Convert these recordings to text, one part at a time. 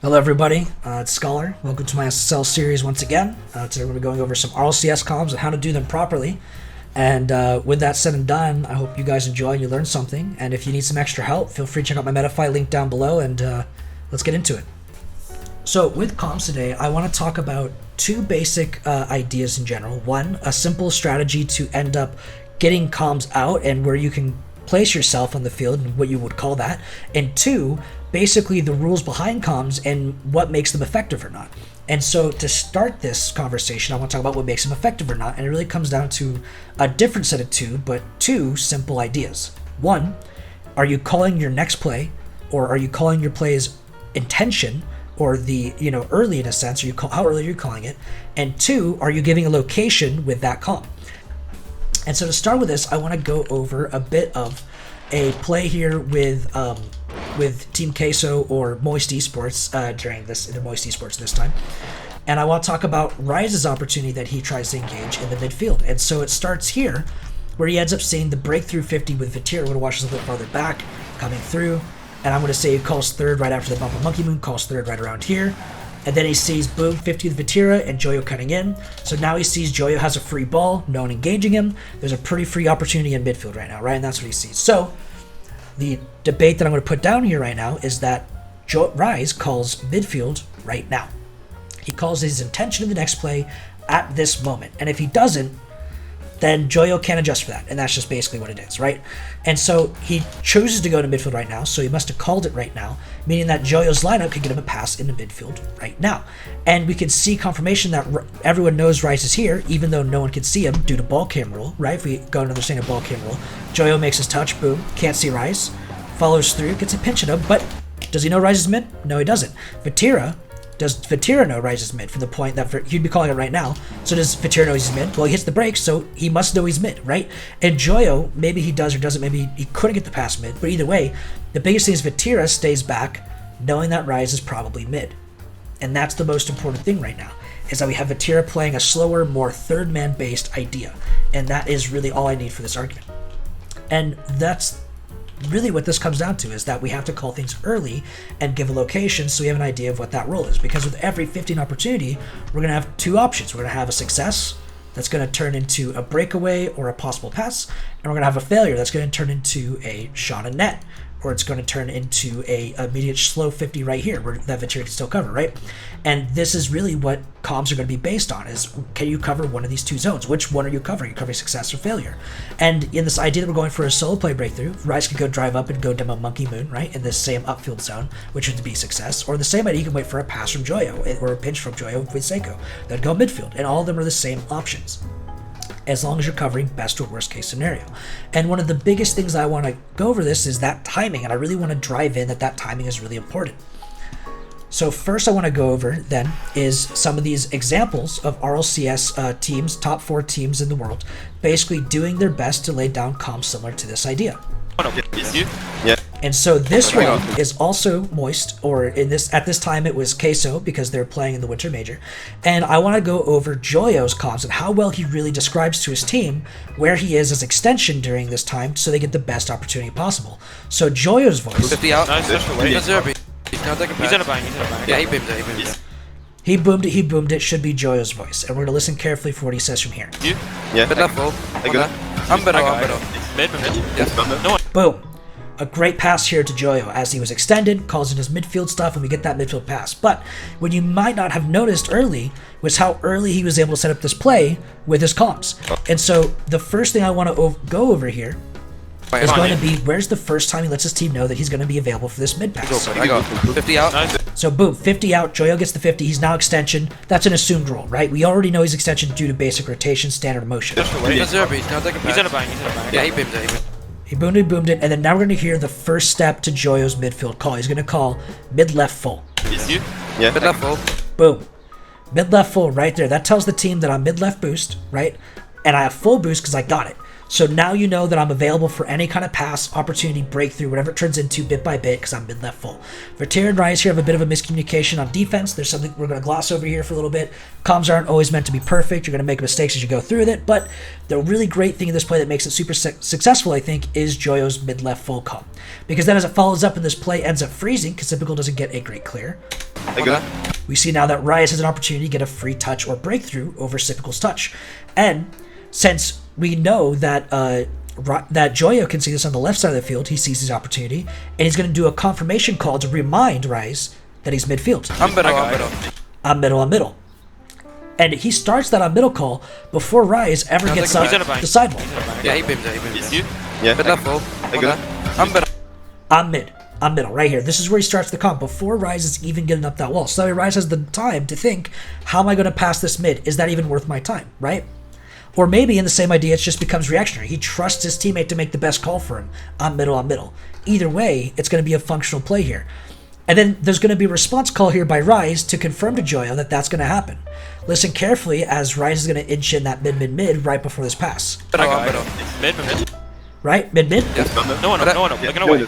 Hello everybody, it's Scholar. Welcome to my SSL series once again. Today we're going to be going over some RLCS comms and how to do them properly. And with that said and done, I hope you guys enjoy and you learn something. And if you need some extra help, feel free to check out my Metafy link down below and let's get into it. So with comms today, I want to talk about two basic ideas in general. One, a simple strategy to end up getting comms out and where you can place yourself on the field and what you would call that. And two, basically the rules behind comms and what makes them effective or not. And so to start this conversation, I want to talk about what makes them effective or not. And it really comes down to a different set of two simple ideas. One, are you calling your next play, or are you calling your play's intention, or the, early in a sense, how early are you calling it? And two, are you giving a location with that comm? And so to start with this, I want to go over a bit of a play here with Team Queso or Moist Esports during the Moist Esports this time. And I want to talk about Rise's opportunity that he tries to engage in the midfield. And so it starts here, where he ends up seeing the breakthrough 50 with Vatira. We're going to watch this a little bit farther back, coming through. And I'm going to say he calls third right after the bump of Monkey Moon, calls third right around here. And then he sees, boom, 50 with Vatira and Joyo cutting in. So now he sees Joyo has a free ball, no one engaging him. There's a pretty free opportunity in midfield right now, right? And that's what he sees. So the debate that I'm going to put down here right now is that Rise calls midfield right now. He calls his intention of the next play at this moment. And if he doesn't, then Joyo can't adjust for that. And that's just basically what it is, right? And so he chooses to go to midfield right now, so he must have called it right now, meaning that Joyo's lineup could get him a pass into midfield right now. And we can see confirmation that everyone knows Rise is here, even though no one can see him due to ball cam rule, right? If we go to understand a ball cam rule, Joyo makes his touch, boom, can't see Rise, follows through, gets a pinch at him, but does he know Rise is mid? No, he doesn't. Does Vatira know Rise is mid from the point that he'd be calling it right now? So does Vatira know he's mid? Well, he hits the brakes, so he must know he's mid, right? And Joyo, maybe he does or doesn't, maybe he couldn't get the pass mid, but either way, the biggest thing is Vatira stays back knowing that Rise is probably mid. And that's the most important thing right now, is that we have Vatira playing a slower, more third man based idea. And that is really all I need for this argument. And that's really what this comes down to, is that we have to call things early and give a location so we have an idea of what that role is. Because with every 15 opportunity, we're going to have two options. We're going to have a success that's going to turn into a breakaway or a possible pass, and we're going to have a failure that's going to turn into a shot on net, or it's going to turn into a immediate slow 50 right here where that Vatira can still cover, right? And this is really what comms are going to be based on, is can you cover one of these two zones? Which one are you covering? Are you covering success or failure? And in this idea that we're going for a solo play breakthrough, Rise could go drive up and go demo Monkey Moon, right, in this same upfield zone, which would be success. Or the same idea, you can wait for a pass from Joyo or a pinch from Joyo with Seiko. Then go midfield, and all of them are the same options, as long as you're covering best or worst case scenario. And one of the biggest things I want to go over this is that timing, and I really want to drive in that timing is really important. So first I want to go over then is some of these examples of RLCS teams, top 4 teams in the world, basically doing their best to lay down comms similar to this idea. Yeah. And so this one is also Moist, or at this time it was Queso, because they're playing in the Winter Major. And I want to go over Joyo's comms and how well he really describes to his team where he is as extension during this time, so they get the best opportunity possible. So Joyo's voice. 50 out. Nice. He's in a bang. Yeah, he boomed it. He boomed it, should be Joyo's voice. And we're going to listen carefully for what he says from here. Yeah. Good level. I'm better. Mid. Yeah. No one. Boom. A great pass here to Joyo as he was extended, calls in his midfield stuff, and we get that midfield pass. But what you might not have noticed early was how early he was able to set up this play with his comms. And so the first thing I want to go over here is going to be, where's the first time he lets his team know that he's going to be available for this mid pass. I got 50 out. Nice. So boom, 50 out, Joyo gets the 50, he's now extension. That's an assumed role, right? We already know he's extension due to basic rotation, standard motion. He's in a bang. Yeah, he boomed it. He boomed it, and then now we're going to hear the first step to Joyo's midfield call. He's going to call mid-left full. Yeah. Good level. Boom. Mid-left full right there. That tells the team that I'm mid-left boost, right? And I have full boost because I got it. So now you know that I'm available for any kind of pass, opportunity, breakthrough, whatever it turns into bit by bit, because I'm mid left full. Vertier and Rise here have a bit of a miscommunication on defense. There's something we're going to gloss over here for a little bit. Comms aren't always meant to be perfect. You're going to make mistakes as you go through with it, but the really great thing in this play that makes it super successful, I think, is Joyo's mid left full comm. Because then as it follows up and this play ends up freezing, because Typical doesn't get a great clear, we see now that Rise has an opportunity to get a free touch or breakthrough over Typical's touch. And since we know that that Joyo can see this on the left side of the field, he sees his opportunity, and he's going to do a confirmation call to remind Rise that he's midfield. I'm middle. And he starts that on middle call before Rise ever gets up the sidewall. Yeah, he bims it. It's you? Yeah. Mid left full. I'm middle, right here. This is where he starts the comp before Rise is even getting up that wall. So that way Rise has the time to think, how am I going to pass this mid? Is that even worth my time, right? Or maybe in the same idea, it just becomes reactionary. He trusts his teammate to make the best call for him. I'm middle. Either way, it's going to be a functional play here. And then there's going to be a response call here by Rise to confirm to Joyo that that's going to happen. Listen carefully as Rise is going to inch in that mid right before this pass. Mid. Right? Mid? Yeah. No one up. Looking away.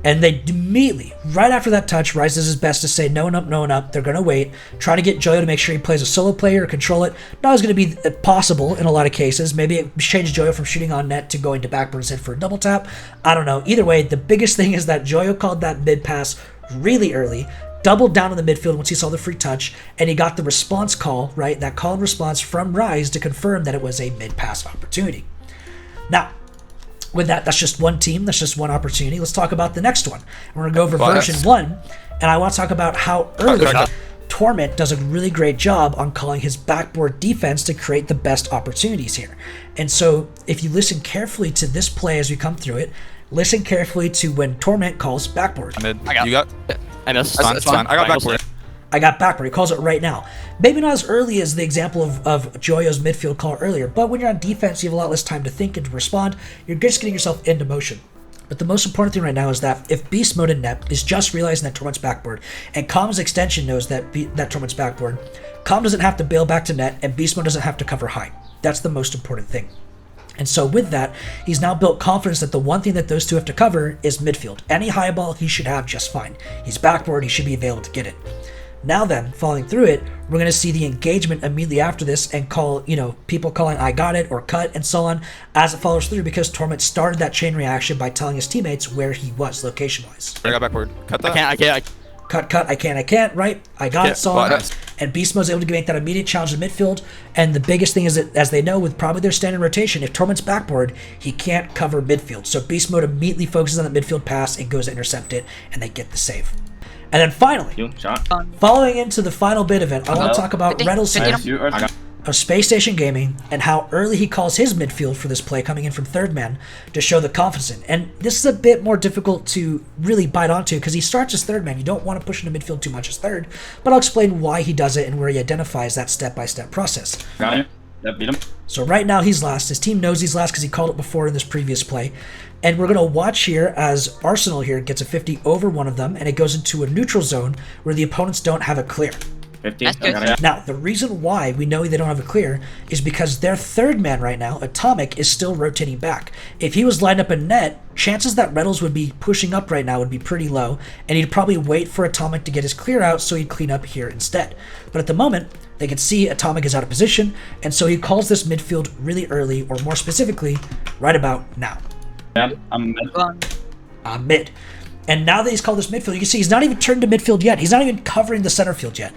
And they immediately, right after that touch, Rise does his best to say no one up. They're going to wait, try to get Joyo to make sure he plays a solo player or control it. Not as going to be possible in a lot of cases. Maybe it changed Joyo from shooting on net to going to backboard instead for a double tap. I don't know. Either way, the biggest thing is that Joyo called that mid pass really early, doubled down in the midfield once he saw the free touch, and he got the response call, right? That call and response from Rise to confirm that it was a mid pass opportunity. Now, with that's just one team, that's just one opportunity. Let's talk about the next one. We're going to go over version 1, and I want to talk about how early Torment does a really great job on calling his backboard defense to create the best opportunities here. And so if you listen carefully to this play as we come through it, listen carefully to when Torment calls backboard. You got? I know, it's fine. I got backboard. I got backboard. He calls it right now. Maybe not as early as the example of Joyo's midfield call earlier, but when you're on defense, you have a lot less time to think and to respond. You're just getting yourself into motion. But the most important thing right now is that if Beast Mode in net is just realizing that Torment's backboard, and Comm's extension knows that Torment's backboard, Comm doesn't have to bail back to net, and Beast Mode doesn't have to cover high. That's the most important thing. And so with that, he's now built confidence that the one thing that those two have to cover is midfield. Any high ball he should have just fine. He's backboard, he should be available to get it. Now then, following through it, we're going to see the engagement immediately after this and call, people calling I got it or cut and so on as it follows through because Torment started that chain reaction by telling his teammates where he was location-wise. I got backboard. Cut that. I can't. Cut, I can't, right? I got it, so on. And Beast Mode's able to make that immediate challenge in midfield. And the biggest thing is that, as they know, with probably their standard rotation, if Torment's backboard, he can't cover midfield. So Beast Mode immediately focuses on the midfield pass and goes to intercept it, and they get the save. And then finally, following into the final bit of it, I want to talk about Reynolds of Space Station Gaming and how early he calls his midfield for this play coming in from third man to show the confidence in. And this is a bit more difficult to really bite onto because he starts as third man. You don't want to push into midfield too much as third, but I'll explain why he does it and where he identifies that step-by-step process. Got it. Yep, beat him. So right now he's last. His team knows he's last because he called it before in this previous play. And we're going to watch here as Arsenal here gets a 50 over one of them, and it goes into a neutral zone where the opponents don't have a clear. 50. Now, the reason why we know they don't have a clear is because their third man right now, Atomic, is still rotating back. If he was lined up in net, chances that Reynolds would be pushing up right now would be pretty low, and he'd probably wait for Atomic to get his clear out so he'd clean up here instead. But at the moment, they can see Atomic is out of position, and so he calls this midfield really early, or more specifically, right about now. Yeah, I'm mid. I'm mid. And now that he's called this midfield, you can see he's not even turned to midfield yet. He's not even covering the center field yet.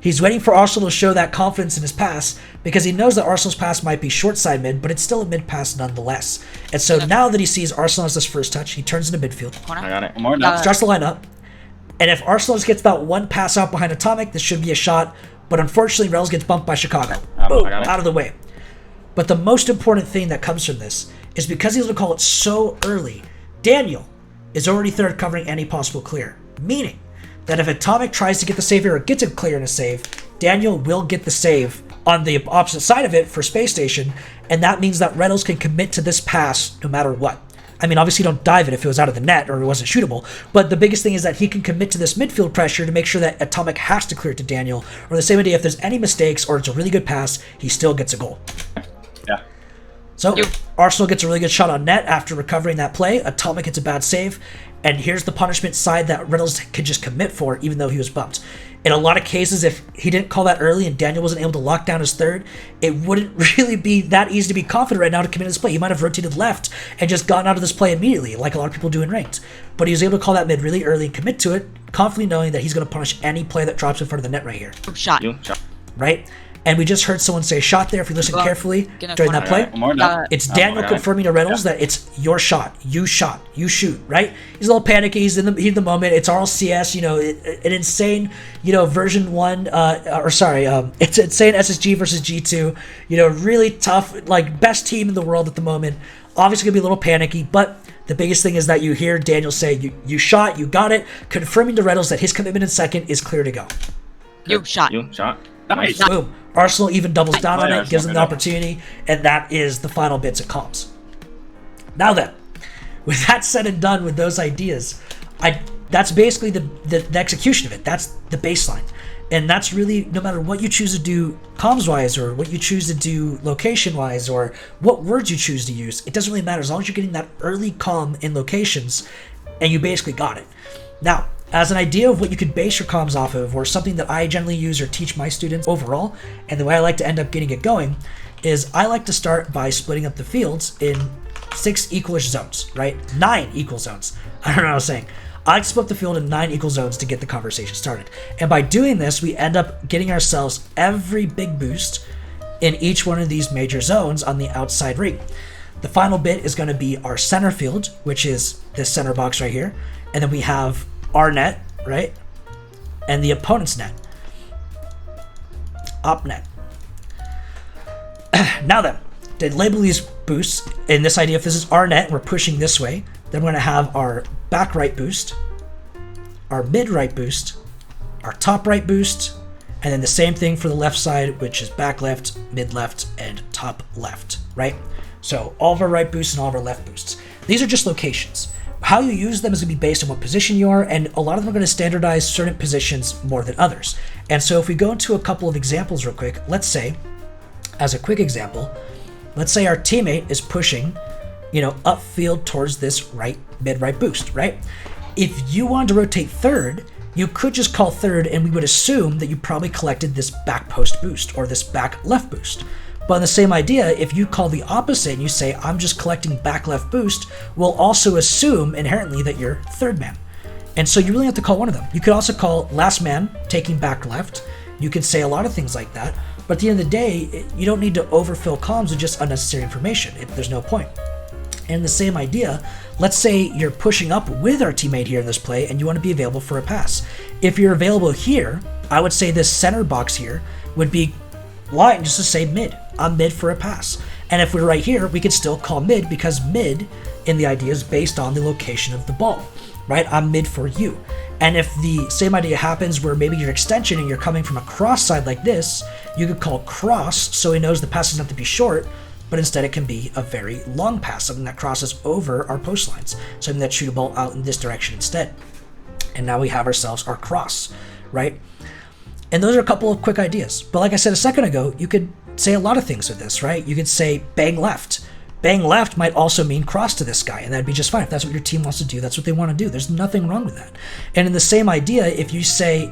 He's waiting for Arsenal to show that confidence in his pass because he knows that Arsenal's pass might be short side mid, but it's still a mid pass nonetheless. And so now that he sees Arsenal has this first touch, he turns into midfield. I got it. One more now. Starts to line up. And if Arsenal just gets that one pass out behind Atomic, this should be a shot. But unfortunately, Reynolds gets bumped by Chicago. Boom, out of the way. But the most important thing that comes from this is because he's going to call it so early, Daniel is already third covering any possible clear. Meaning that if Atomic tries to get the save here or gets a clear and a save, Daniel will get the save on the opposite side of it for Space Station, and that means that Reynolds can commit to this pass no matter what. I mean, obviously don't dive it if it was out of the net or it wasn't shootable, but the biggest thing is that he can commit to this midfield pressure to make sure that Atomic has to clear it to Daniel, or the same idea, if there's any mistakes or it's a really good pass, he still gets a goal. Yeah. So Arsenal gets a really good shot on net after recovering that play. Atomic gets a bad save. And here's the punishment side that Reynolds could just commit for, even though he was bumped. In a lot of cases, if he didn't call that early and Daniel wasn't able to lock down his third, it wouldn't really be that easy to be confident right now to commit this play. He might have rotated left and just gotten out of this play immediately, like a lot of people do in ranked. But he was able to call that mid really early and commit to it, confidently knowing that he's going to punish any play that drops in front of the net right here. Shot. Right? And we just heard someone say shot there. If you listen carefully during that play, it's Daniel confirming to Reynolds that it's your shot, you shoot, right? He's a little panicky. He's in the moment. It's RLCS, an insane, version 1, it's insane SSG versus G2, really tough, like best team in the world at the moment. Obviously gonna be a little panicky, but the biggest thing is that you hear Daniel say, you shot, you got it, confirming to Reynolds that his commitment in second is clear to go. You shot. Nice. Boom. Arsenal even doubles down on it, gives them the opportunity, and that is the final bits of comms. Now then, with that said and done with those ideas, that's basically the execution of it. That's the baseline. And that's really, no matter what you choose to do comms-wise, or what you choose to do location-wise, or what words you choose to use, it doesn't really matter as long as you're getting that early comm in locations, and you basically got it. Now, as an idea of what you could base your comms off of, or something that I generally use or teach my students overall, and the way I like to end up getting it going, is I like to start by splitting up the fields in 6 equalish zones, right? 9 equal zones. I don't know what I was saying. I like to split the field in 9 equal zones to get the conversation started. And by doing this, we end up getting ourselves every big boost in each one of these major zones on the outside ring. The final bit is going to be our center field, which is this center box right here. And then we have our net, right? And the opponent's net. Op net. Now then, to label these boosts, in this idea, if this is our net and we're pushing this way, then we're going to have our back right boost, our mid right boost, our top right boost, and then the same thing for the left side, which is back left, mid left, and top left, right? So all of our right boosts and all of our left boosts. These are just locations. How you use them is going to be based on what position you are, and a lot of them are going to standardize certain positions more than others. And so if we go into a couple of examples real quick, let's say, as a quick example, let's say our teammate is pushing, upfield towards this mid-right boost, right? If you wanted to rotate third, you could just call third, and we would assume that you probably collected this back post boost or this back left boost. But in the same idea, if you call the opposite and you say, I'm just collecting back left boost, we'll also assume inherently that you're third man. And so you really have to call one of them. You could also call last man taking back left. You could say a lot of things like that. But at the end of the day, you don't need to overfill comms with just unnecessary information. There's no point. And the same idea, let's say you're pushing up with our teammate here in this play and you want to be available for a pass. If you're available here, I would say this center box here would be line just to say mid. I'm mid for a pass. And if we're right here, we could still call mid because mid in the idea is based on the location of the ball, right? I'm mid for you. And if the same idea happens where maybe your extension and you're coming from a cross side like this, you could call cross so he knows the pass doesn't have to be short, but instead it can be a very long pass, something that crosses over our post lines, something that shoot a ball out in this direction instead. And now we have ourselves our cross, right? And those are a couple of quick ideas. But like I said a second ago, you could say a lot of things with this, right? You could say bang left. Bang left might also mean cross to this guy, and that'd be just fine. If that's what your team wants to do, that's what they want to do. There's nothing wrong with that. And in the same idea, if you say,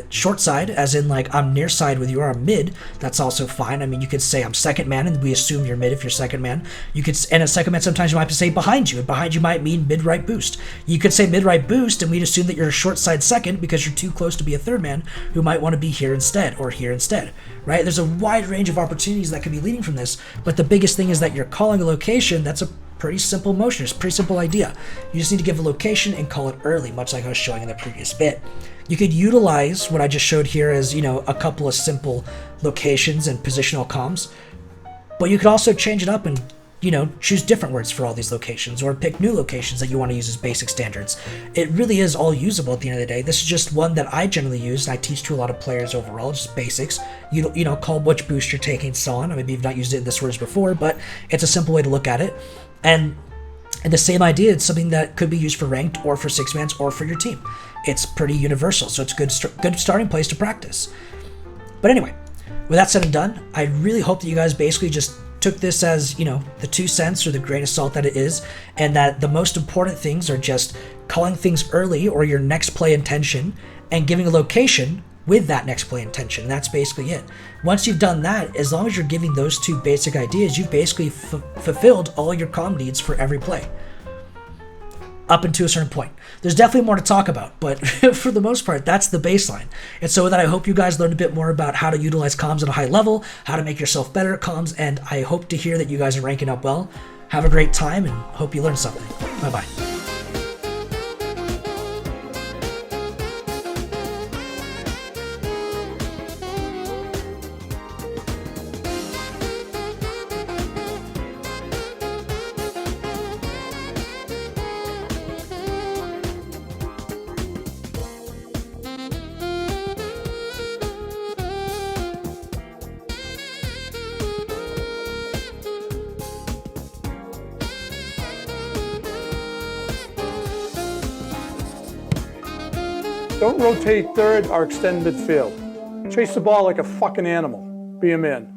short side, as in like I'm near side with you or I'm mid, that's also fine. I mean, you could say I'm second man, and we assume you're mid if you're second man. You could, and a second man sometimes you might have to say behind you, and behind you might mean mid right boost. You could say mid right boost, and we'd assume that you're a short side second because you're too close to be a third man who might want to be here instead or here instead, right? There's a wide range of opportunities that could be leading from this, but the biggest thing is that you're calling a location. That's a pretty simple motion. It's a pretty simple idea. You just need to give a location and call it early, much like I was showing in the previous bit. You could utilize what I just showed here as, a couple of simple locations and positional comms, but you could also change it up and, choose different words for all these locations or pick new locations that you want to use as basic standards. It really is all usable at the end of the day. This is just one that I generally use and I teach to a lot of players overall, just basics. Call which boost you're taking, so on. Maybe you've not used it in this words before, but it's a simple way to look at it. And the same idea, it's something that could be used for ranked or for 6-mans or for your team. It's pretty universal, so it's a good starting place to practice. But anyway, with that said and done, I really hope that you guys basically just took took this as, you know, the 2 cents or the grain of salt that it is, and that the most important things are just calling things early or your next play intention and giving a location with that next play intention. And that's basically it. Once you've done that, as long as you're giving those 2 basic ideas, you've basically fulfilled all your comm needs for every play. Up until a certain point. There's definitely more to talk about, but for the most part, that's the baseline. And so with that, I hope you guys learned a bit more about how to utilize comms at a high level, how to make yourself better at comms, and I hope to hear that you guys are ranking up well. Have a great time, and hope you learned something. Bye-bye. Don't rotate third or extend midfield. Chase the ball like a fucking animal. Be a man.